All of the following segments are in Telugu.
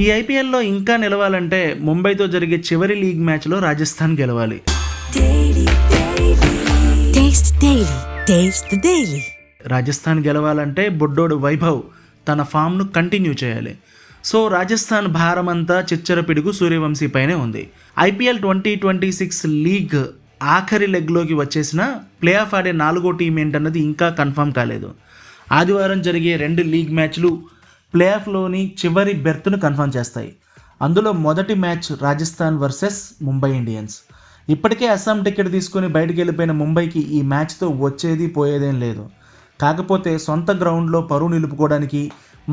ఈ ఐపీఎల్లో ఇంకా నిలవాలంటే ముంబైతో జరిగే చివరి లీగ్ మ్యాచ్లో రాజస్థాన్ గెలవాలి. రాజస్థాన్ గెలవాలంటే బుడ్డోడు వైభవ్ తన ఫామ్ను కంటిన్యూ చేయాలి. సో రాజస్థాన్ భారం అంతా చిచ్చర పిడుగు సూర్యవంశీ పైనే ఉంది. ఐపీఎల్ 2026 లీగ్ ఆఖరి లెగ్లోకి వచ్చేసిన ప్లే ఆఫ్ ఆడే 4వ టీం ఏంటన్నది ఇంకా కన్ఫర్మ్ కాలేదు. ఆదివారం జరిగే 2 లీగ్ మ్యాచ్లు ప్లే ఆఫ్లోని చివరి బెర్త్ను కన్ఫర్మ్ చేస్తాయి. అందులో మొదటి match Rajasthan versus Mumbai Indians. ఇప్పటికే అస్సాం టికెట్ తీసుకుని బయటికి వెళ్ళిపోయిన ముంబైకి ఈ మ్యాచ్తో వచ్చేది పోయేదేం లేదు. కాకపోతే సొంత గ్రౌండ్లో పరువు నిలుపుకోవడానికి,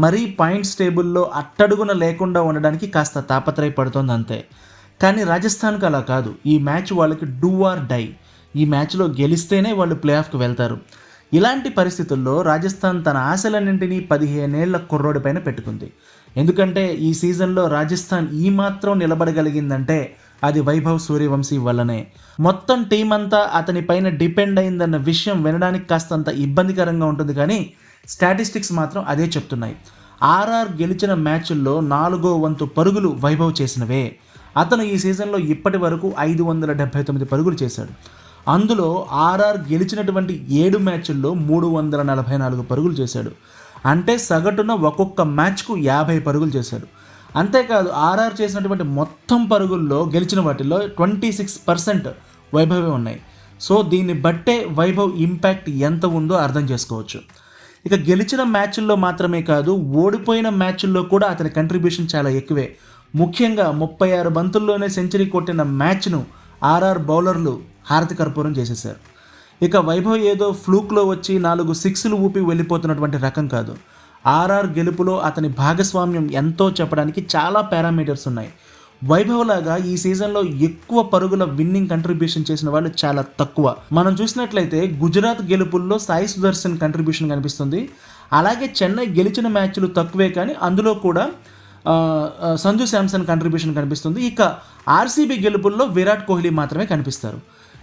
మరీ పాయింట్స్ టేబుల్లో అట్టడుగున లేకుండా ఉండడానికి కాస్త తాపత్రయపడుతోంది అంతే. కానీ రాజస్థాన్కి అలా కాదు. ఈ మ్యాచ్ వాళ్ళకి డూ ఆర్ డై. ఈ మ్యాచ్లో గెలిస్తేనే వాళ్ళు ప్లే ఆఫ్కి వెళ్తారు. ఇలాంటి పరిస్థితుల్లో రాజస్థాన్ తన ఆశలన్నింటినీ 15 ఏళ్ల కుర్రోడిపైన పెట్టుకుంది. ఎందుకంటే ఈ సీజన్లో రాజస్థాన్ ఈ మాత్రం నిలబడగలిగిందంటే అది వైభవ్ సూర్యవంశీ వల్లనే. మొత్తం టీం అంతా అతని పైన డిపెండ్ అయిందన్న విషయం వినడానికి కాస్తంత ఇబ్బందికరంగా ఉంటుంది, కానీ స్టాటిస్టిక్స్ మాత్రం అదే చెప్తున్నాయి. ఆర్ఆర్ గెలిచిన మ్యాచ్ల్లో 4వ వంతు పరుగులు వైభవ్ చేసినవే. అతను ఈ సీజన్లో ఇప్పటి వరకు 579 పరుగులు చేశాడు. అందులో ఆర్ఆర్ గెలిచినటువంటి 7 మ్యాచ్ల్లో 344 పరుగులు చేశాడు. అంటే సగటున ఒక్కొక్క మ్యాచ్కు 50 పరుగులు చేశాడు. అంతేకాదు ఆర్ఆర్ చేసినటువంటి మొత్తం పరుగుల్లో గెలిచిన వాటిల్లో 26% వైభవే ఉన్నాయి. సో దీన్ని బట్టే వైభవ్ ఇంపాక్ట్ ఎంత ఉందో అర్థం చేసుకోవచ్చు. ఇక గెలిచిన మ్యాచ్ల్లో మాత్రమే కాదు, ఓడిపోయిన మ్యాచ్ల్లో కూడా అతని కంట్రిబ్యూషన్ చాలా ఎక్కువే. ముఖ్యంగా 36 బంతుల్లోనే సెంచరీ కొట్టిన మ్యాచ్ను ఆర్ఆర్ బౌలర్లు హారతి కర్పూరం చేసేశారు. ఇక వైభవ్ ఏదో ఫ్లూక్లో వచ్చి 4 సిక్స్లు ఊపి వెళ్ళిపోతున్నటువంటి రకం కాదు. ఆర్ఆర్ గెలుపులో అతని భాగస్వామ్యం ఎంతో చెప్పడానికి చాలా పారామీటర్స్ ఉన్నాయి. వైభవ్ లాగా ఈ సీజన్లో ఎక్కువ పరుగుల విన్నింగ్ కంట్రిబ్యూషన్ చేసిన వాళ్ళు చాలా తక్కువ. మనం చూసినట్లయితే గుజరాత్ గెలుపుల్లో సాయి సుదర్శన్ కంట్రిబ్యూషన్ కనిపిస్తుంది. అలాగే చెన్నై గెలిచిన మ్యాచ్లు తక్కువే, కానీ అందులో కూడా సంజు శాంసన్ కంట్రిబ్యూషన్ కనిపిస్తుంది. ఇక ఆర్సీబీ గెలుపుల్లో విరాట్ కోహ్లీ మాత్రమే కనిపిస్తారు.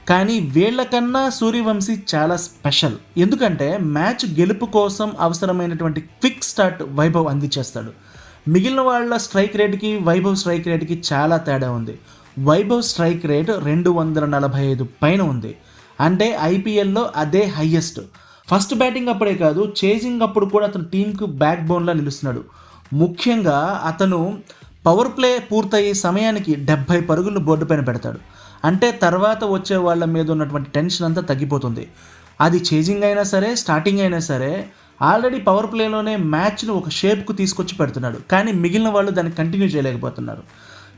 కానీ వీళ్ళకన్నా సూర్యవంశీ చాలా స్పెషల్. ఎందుకంటే మ్యాచ్ గెలుపు కోసం అవసరమైనటువంటి క్విక్ స్టార్ట్ వైభవ్ అందించేస్తాడు. మిగిలిన వాళ్ళ స్ట్రైక్ రేట్కి వైభవ్ స్ట్రైక్ రేట్కి చాలా తేడా ఉంది. వైభవ్ స్ట్రైక్ రేట్ 245 పైన ఉంది. అంటే ఐపీఎల్లో అదే హైయెస్ట్. ఫస్ట్ బ్యాటింగ్ అప్పుడే కాదు, చేజింగ్ అప్పుడు కూడా అతను టీంకు బ్యాక్ బోన్లా నిలుస్తున్నాడు. ముఖ్యంగా అతను పవర్ ప్లే పూర్తయ్యే సమయానికి 70 పరుగులను బోర్డు పైన పెడతాడు. అంటే తర్వాత వచ్చే వాళ్ళ మీద ఉన్నటువంటి టెన్షన్ అంతా తగ్గిపోతుంది. అది చేజింగ్ అయినా సరే, స్టార్టింగ్ అయినా సరే, ఆల్రెడీ పవర్ ప్లేలోనే మ్యాచ్ను ఒక షేప్కు తీసుకొచ్చి పెడుతున్నాడు. కానీ మిగిలిన వాళ్ళు దాన్ని కంటిన్యూ చేయలేకపోతున్నారు.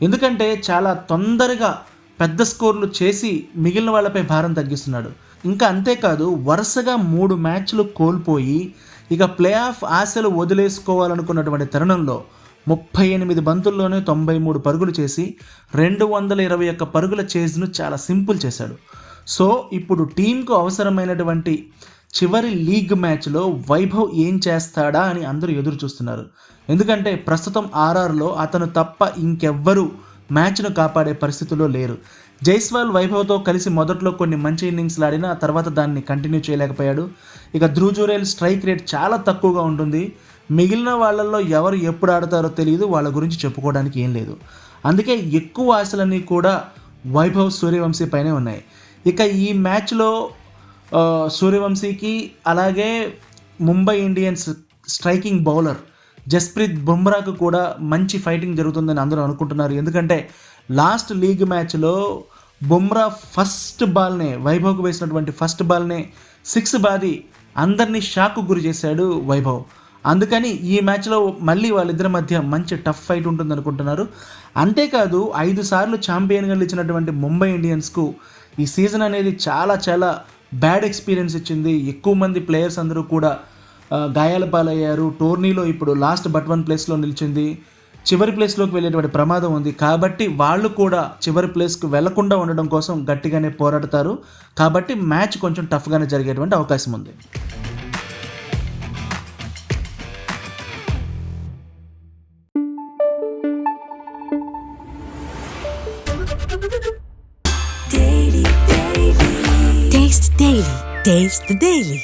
ఎందుకంటే చాలా తొందరగా పెద్ద స్కోర్లు చేసి మిగిలిన వాళ్ళపై భారం తగ్గిస్తున్నాడు. ఇంకా అంతేకాదు, వరుసగా 3 మ్యాచ్లు కోల్పోయి ఇక ప్లే ఆఫ్ ఆశలు వదిలేసుకోవాలనుకున్నటువంటి తరుణంలో 38 బంతుల్లోనే 93 పరుగులు చేసి 221 పరుగుల చేజ్ను చాలా సింపుల్ చేశాడు. సో ఇప్పుడు టీంకు అవసరమైనటువంటి చివరి లీగ్ మ్యాచ్లో వైభవ్ ఏం చేస్తాడా అని అందరూ ఎదురు చూస్తున్నారు. ఎందుకంటే ప్రస్తుతం ఆర్ఆర్లో అతను తప్ప ఇంకెవ్వరూ మ్యాచ్ను కాపాడే పరిస్థితుల్లో లేరు. జైస్వాల్ వైభవ్తో కలిసి మొదట్లో కొన్ని మంచి ఇన్నింగ్స్లు ఆడినా తర్వాత దాన్ని కంటిన్యూ చేయలేకపోయాడు. ఇక ధ్రువ్ జురేల్ స్ట్రైక్ రేట్ చాలా తక్కువగా ఉంటుంది. మిగిలిన వాళ్ళల్లో ఎవరు ఎప్పుడు ఆడతారో తెలియదు, వాళ్ళ గురించి చెప్పుకోవడానికి ఏం లేదు. అందుకే ఎక్కువ ఆశలన్నీ కూడా వైభవ్ సూర్యవంశీ పైనే ఉన్నాయి. ఇక ఈ మ్యాచ్లో సూర్యవంశీకి అలాగే Mumbai Indians striking bowler Jasprit బుమ్రాకు కూడా మంచి ఫైటింగ్ జరుగుతుందని అందరూ అనుకుంటున్నారు. ఎందుకంటే లాస్ట్ లీగ్ మ్యాచ్లో బుమ్రా ఫస్ట్ బాల్నే, వైభవ్కు వేసినటువంటి ఫస్ట్ బాల్నే 6 బాది అందరినీ షాక్కు గురి చేశాడు వైభవ్. అందుకని ఈ మ్యాచ్లో మళ్ళీ వాళ్ళిద్దరి మధ్య మంచి టఫ్ ఫైట్ ఉంటుంది అనుకుంటున్నారు. అంతేకాదు 5 సార్లు ఛాంపియన్గా నిలిచినటువంటి ముంబై ఇండియన్స్కు ఈ సీజన్ అనేది చాలా చాలా బ్యాడ్ ఎక్స్పీరియన్స్ ఇచ్చింది. ఎక్కువ మంది ప్లేయర్స్ అందరూ కూడా గాయాల పాలయ్యారు. టోర్నీలో ఇప్పుడు లాస్ట్ బట్ 1 ప్లేస్లో నిలిచింది. చివరి ప్లేస్లోకి వెళ్ళేటువంటి ప్రమాదం ఉంది. కాబట్టి వాళ్ళు కూడా చివరి ప్లేస్కు వెళ్లకుండా ఉండడం కోసం గట్టిగానే పోరాడతారు. కాబట్టి మ్యాచ్ కొంచెం టఫ్గానే జరిగేటువంటి అవకాశం ఉంది. Taste the Daily.